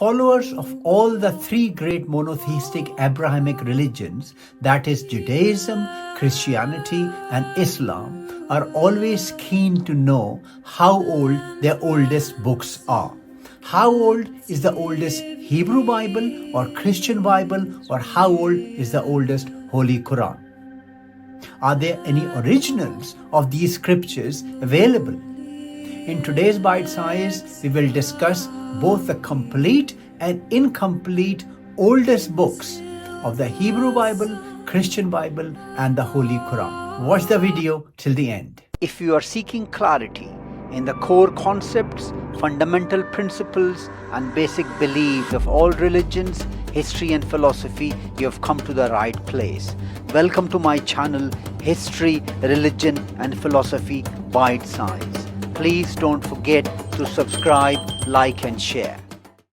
Followers of all the three great monotheistic Abrahamic religions, that is Judaism, Christianity, and Islam, are always keen to know how old their oldest books are. How old is the oldest Hebrew Bible or Christian Bible, or how old is the oldest Holy Quran? Are there any originals of these scriptures available? In today's Bite Size, we will discuss both the complete and incomplete oldest books of the Hebrew Bible, Christian Bible, and the Holy Quran. Watch the video till the end. If you are seeking clarity in the core concepts, fundamental principles, and basic beliefs of all religions, history, and philosophy, you have come to the right place. Welcome to my channel, History, Religion, and Philosophy Bite Size. Please don't forget to subscribe, like, and share.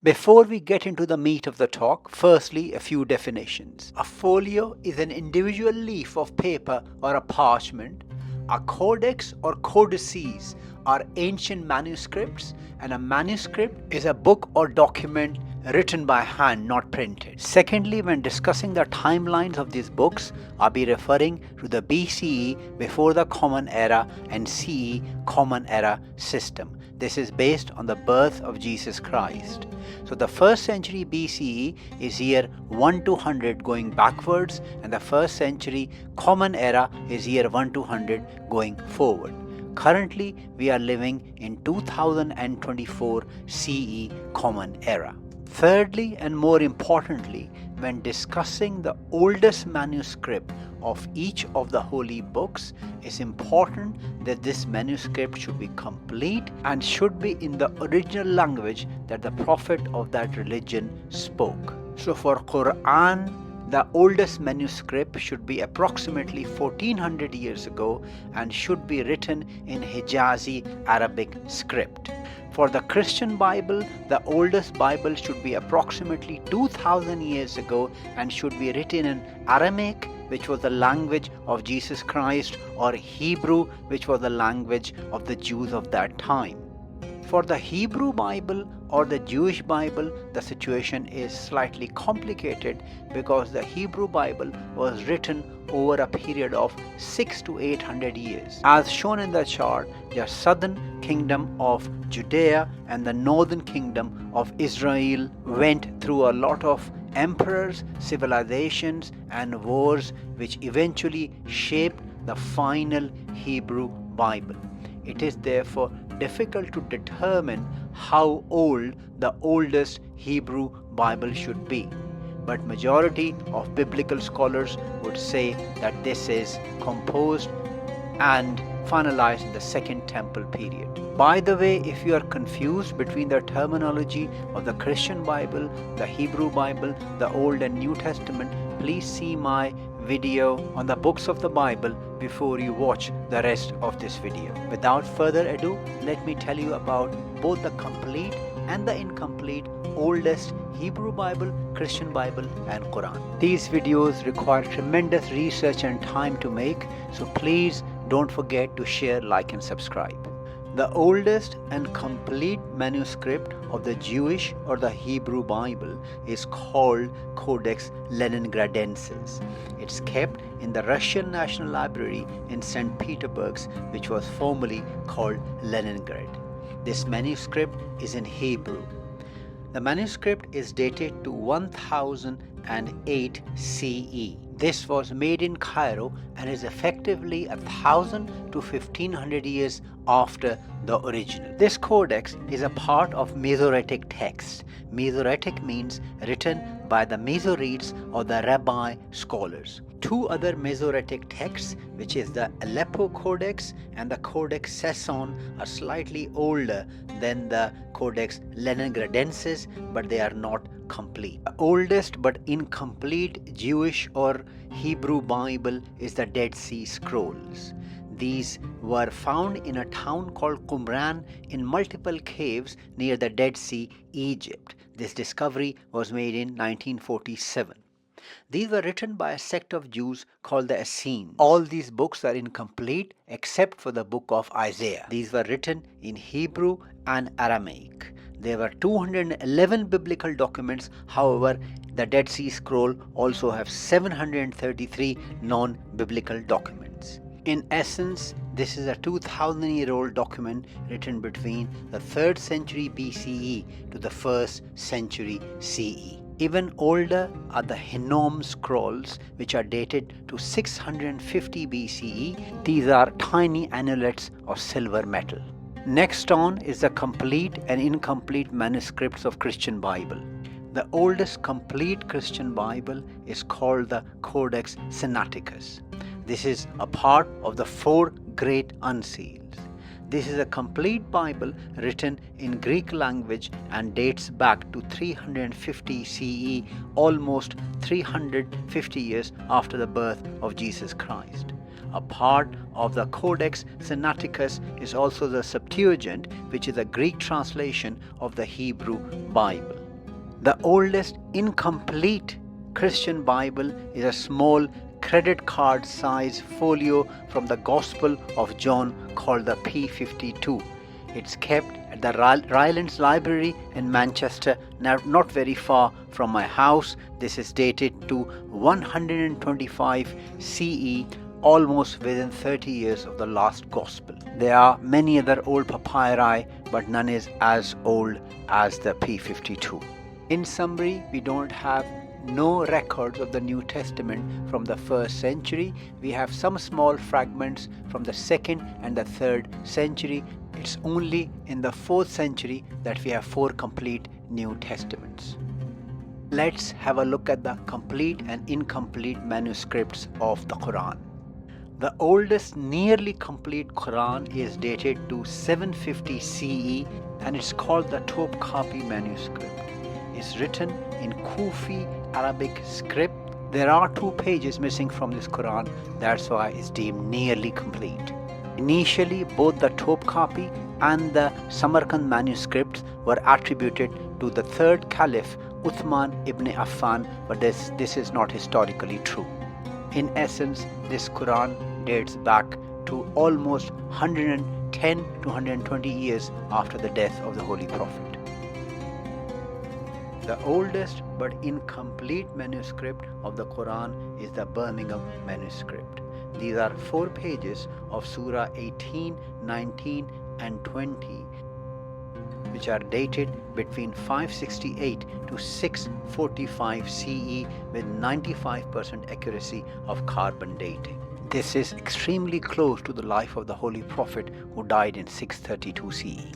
Before we get into the meat of the talk, firstly, a few definitions. A folio is an individual leaf of paper or a parchment. A codex or codices are ancient manuscripts, and a manuscript is a book or document written by hand, not printed. Secondly, when discussing the timelines of these books, I'll be referring to the BCE, before the Common Era, and CE, Common Era system. This is based on the birth of Jesus Christ. So the 1st century BCE is year 1 to 100 going backwards, and the 1st century Common Era is year 1 to 100 going forward. Currently, we are living in 2024 CE Common Era. Thirdly, and more importantly, when discussing the oldest manuscript of each of the holy books, it's important that this manuscript should be complete and should be in the original language that the prophet of that religion spoke. So for Quran, the oldest manuscript should be approximately 1400 years ago and should be written in Hijazi Arabic script. For the Christian Bible, the oldest Bible should be approximately 2000 years ago and should be written in Aramaic, which was the language of Jesus Christ, or Hebrew, which was the language of the Jews of that time. For the Hebrew Bible or the Jewish Bible, the situation is slightly complicated because the Hebrew Bible was written over a period of 600 to 800 years. As shown in the chart, the southern kingdom of Judea and the northern kingdom of Israel went through a lot of emperors, civilizations, and wars, which eventually shaped the final Hebrew Bible. It is therefore difficult to determine how old the oldest Hebrew Bible should be, but majority of biblical scholars would say that this is composed and finalized in the Second Temple period. By the way, if you are confused between the terminology of the Christian Bible, the Hebrew Bible, the Old and New Testament, please see my video on the books of the Bible before you watch the rest of this video. Without further ado, let me tell you about both the complete and the incomplete oldest Hebrew Bible, Christian Bible, and Quran. These videos require tremendous research and time to make, so please don't forget to share, like, and subscribe. The oldest and complete manuscript of the Jewish or the Hebrew Bible is called Codex Leningradensis. It's kept in the Russian National Library in St. Petersburg, which was formerly called Leningrad. This manuscript is in Hebrew. The manuscript is dated to 1008 CE. This was made in Cairo and is effectively 1000 to 1500 years after the original. This codex is a part of Masoretic text. Masoretic means written by the Masoretes or the rabbi scholars. Two other Masoretic texts, which is the Aleppo Codex and the Codex Sasson, are slightly older than the Codex Leningradensis, but they are not complete. The oldest but incomplete Jewish or Hebrew Bible is the Dead Sea Scrolls. These were found in a town called Qumran in multiple caves near the Dead Sea, Egypt. This discovery was made in 1947. These were written by a sect of Jews called the Essenes. All these books are incomplete except for the book of Isaiah. These were written in Hebrew and Aramaic. There were 211 biblical documents. However, the Dead Sea Scroll also have 733 non-biblical documents. In essence, this is a 2000-year-old document written between the 3rd century BCE to the 1st century CE. Even older are the Hinnom scrolls, which are dated to 650 BCE. These are tiny amulets of silver metal. Next on is the complete and incomplete manuscripts of Christian Bible. The oldest complete Christian Bible is called the Codex Sinaiticus. This is a part of the 4 great unseals. This is a complete Bible written in Greek language and dates back to 350 CE, almost 350 years after the birth of Jesus Christ. A part of the Codex Sinaiticus is also the Septuagint, which is a Greek translation of the Hebrew Bible. The oldest incomplete Christian Bible is a small credit card size folio from the Gospel of John called the P52. It's kept at the Rylands Library in Manchester, not very far from my house. This is dated to 125 CE, almost within 30 years of the last Gospel. There are many other old papyri, but none is as old as the P52. In summary, we don't have no records of the New Testament from the 1st century. We have some small fragments from the 2nd and the 3rd century. It's only in the 4th century that we have 4 complete New Testaments. Let's have a look at the complete and incomplete manuscripts of the Quran. The oldest nearly complete Quran is dated to 750 CE and it's called the Topkapi manuscript. It's written in Kufi Arabic script. There are 2 pages missing from this Quran, that's why it's deemed nearly complete. Initially, both the Topkapi and the Samarkand manuscripts were attributed to the 3rd Caliph Uthman ibn Affan, but this is not historically true. In essence, this Quran dates back to almost 110 to 120 years after the death of the Holy Prophet. The oldest but incomplete manuscript of the Quran is the Birmingham manuscript. These are 4 pages of Surah 18, 19 and 20, which are dated between 568 to 645 CE with 95% accuracy of carbon dating. This is extremely close to the life of the Holy Prophet who died in 632 CE.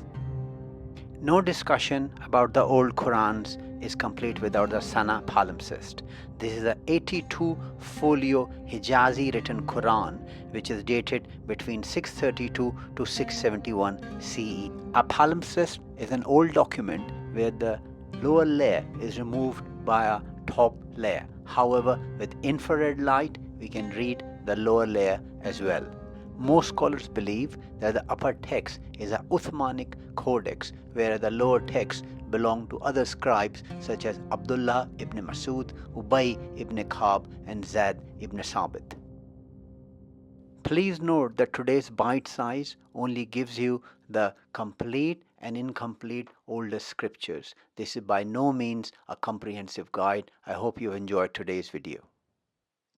No discussion about the old Qurans is complete without the Sana palimpsest. This is a 82 folio Hijazi written Quran which is dated between 632 to 671 CE. A palimpsest is an old document where the lower layer is removed by a top layer. However, with infrared light we can read the lower layer as well. Most scholars believe that the upper text is a Uthmanic codex, whereas the lower text belong to other scribes such as Abdullah ibn Masud, Ubay ibn Ka'b and Zayd ibn Sabit. Please note that today's bite size only gives you the complete and incomplete oldest scriptures. This is by no means a comprehensive guide. I hope you enjoyed today's video.